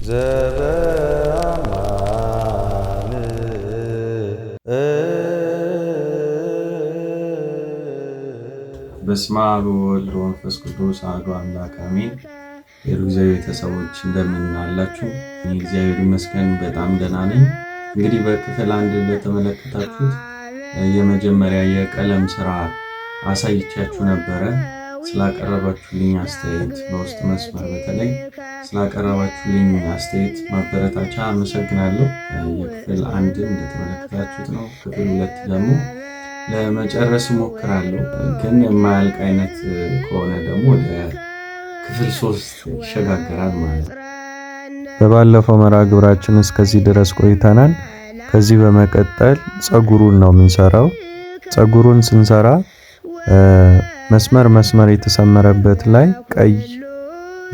ዘበአማን በስመ አብ ወወልድ ወመንፈስ ቅዱስ አሐዱ አምላክ አሜን። የእግዚአብሔር ቤተሰቦች እንደምን አላችሁ? እግዚአብሔር ይመስገን በጣም ደህና ነኝ። እንግዲህ በክፍል 1 እንደተመለከታችሁት የመጀመሪያ የቀለም ስራ አሳይቻችሁ ነበረ። ስላቀረባችሁልኝ አስተያየት በውስጥ መስመር በተለይ ስላቀረባችሁልኝ አስተያየት ማበረታቻ አመሰግናለሁ። የክፍል 1 እንደተመለከታችሁት ነው። ክፍል 2 ደግሞ ለመጨረስ ሞክራለሁ። ግን የማያልቅ አይነት ከሆነ ደግሞ ወደ ክፍል 3 ይሸጋገራል ማለት ነው። በባለፈው መርሃ ግብራችን እስከዚህ ድረስ ቆይተናል። ከዚህ በመቀጠል ፀጉሩን ነው የምንሰራው። ፀጉሩን ስንሰራ መስመር የተሰመረበት ላይ ቀይ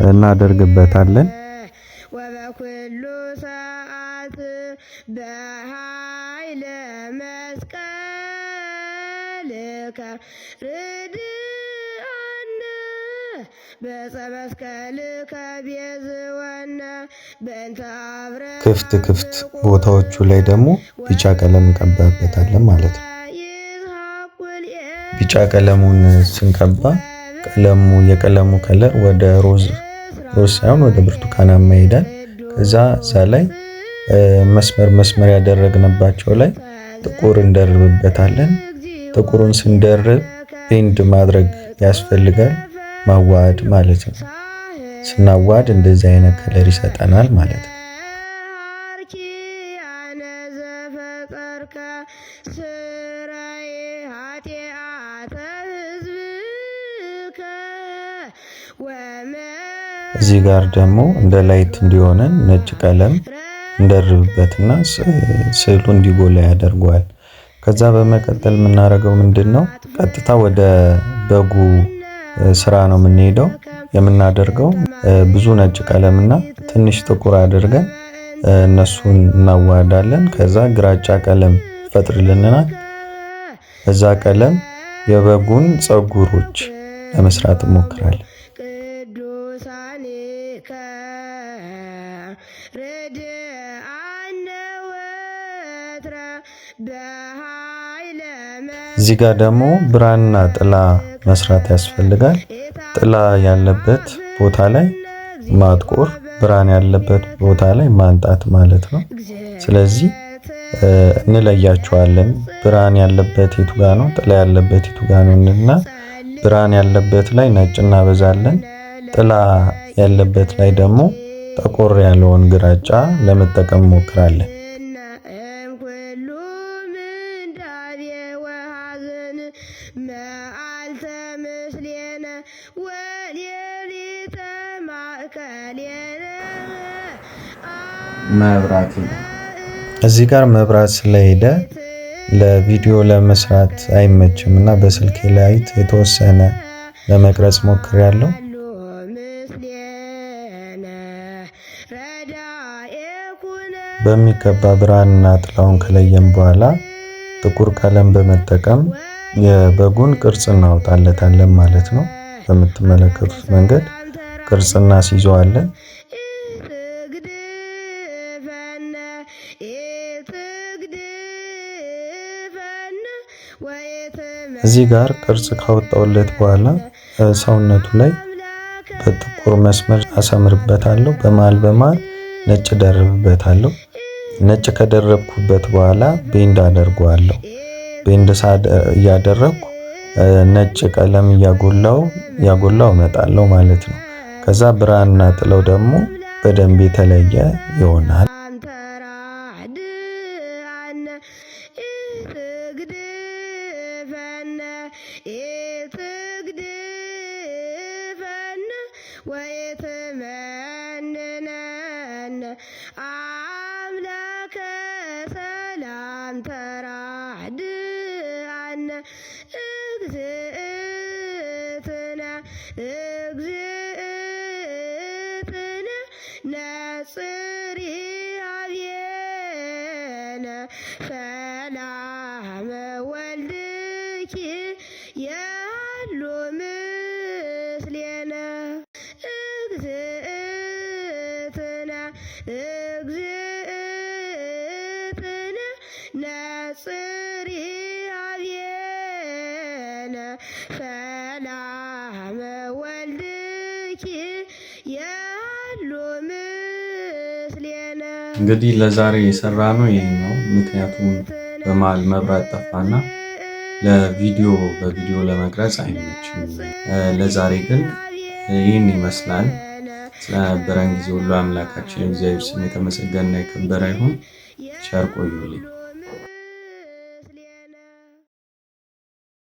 እናደርግበታለን። ወበኩሉ ሰዓት በኃይለ መስቀልከ ርድአነ በጸመስቀልከ ቤዝወነ በእንተ አብረ ክፍት ቦታዎቹ ላይ ደግሞ ቢጫ ቀለም እንቀባበታለን ማለት ነው። ቢጫ ቀለሙን ስንቀባ የቀለሙ ከለር ወደ ሮዝ ሳይሆን ወደ ብርቱካናማ ይሄዳል። ከዛ እዛ ላይ መስመር ያደረግንባቸው ላይ ጥቁር እንደርብበታለን። ጥቁሩን ስንደርብ ቤንድ ማድረግ ያስፈልጋል፣ ማዋሃድ ማለት ነው። ስናዋሃድ እንደዚህ አይነት ከለር ይሰጠናል ማለት ነው። እዚህ ጋር ደግሞ እንደ ላይት እንዲሆነን ነጭ ቀለም እንደርብበትና ስዕሉ እንዲጎላ ያደርገዋል። ከዛ በመቀጠል የምናደርገው ምንድነው? ቀጥታ ወደ በጉ ስራ ነው የምንሄደው። የምናደርገው ብዙ ነጭ ቀለምና ትንሽ ጥቁር አድርገን እነሱን እናዋሃዳለን። ከዛ ግራጫ ቀለም ይፈጥርልናል። በዛ ቀለም የበጉን ፀጉሮች ለመስራት እንሞክራለን። እዚህ ጋር ደግሞ ብርሃንና ጥላ መስራት ያስፈልጋል። ጥላ ያለበት ቦታ ላይ ማጥቆር፣ ብርሃን ያለበት ቦታ ላይ ማንጣት ማለት ነው። ስለዚህ እንለያቸዋለን። ብርሃን ያለበት የቱ ጋር ነው፣ ጥላ ያለበት የቱ ጋር ነው እና ብርሃን ያለበት ላይ ነጭ እናበዛለን። ጥላ ያለበት ላይ ደግሞ ጠቆር ያለውን ግራጫ ለመጠቀም እንሞክራለን። መብራት እዚህ ጋር መብራት ስለሄደ ለቪዲዮ ለመስራት አይመችም እና በስልኬ ላይ የተወሰነ ለመቅረጽ ሞክሬያለሁ። በሚገባ ብርሃንና ጥላውን ከለየም በኋላ ጥቁር ቀለም በመጠቀም የበጉን ቅርጽ እናወጣለታለን ማለት ነው። በምትመለከቱት መንገድ ቅርጽ እናስይዘዋለን። እዚህ ጋር ቅርጽ ካወጣውለት በኋላ ሰውነቱ ላይ በጥቁር መስመር አሰምርበታለሁ። በመሃል ነጭ ደርብበታለሁ። ነጭ ከደረብኩበት በኋላ ቤንድ አደርገዋለሁ። ቤንድ እያደረግኩ ነጭ ቀለም እያጎላው እመጣለሁ ማለት ነው። ከዛ ብርሃንና ጥለው ደግሞ በደንብ የተለየ ይሆናል። ሰላም ወልድኪ ያሉ ምስሌነ እግዝእትነ ሰላም ወልድኪ ያሉ ምስሌነ። እንግዲህ ለዛሬ የሰራ ነው ይሄ ነው። ምክንያቱም በመሃል መብራት ጠፋና በቪዲዮ ለመቅረጽ አይመችም። ለዛሬ ግን ይህን ይመስላል። ስለነበረን ጊዜ ሁሉ አምላካችን እግዚአብሔር ስም የተመሰገነና የከበረ ይሁን። ቸር ቆዩልኝ።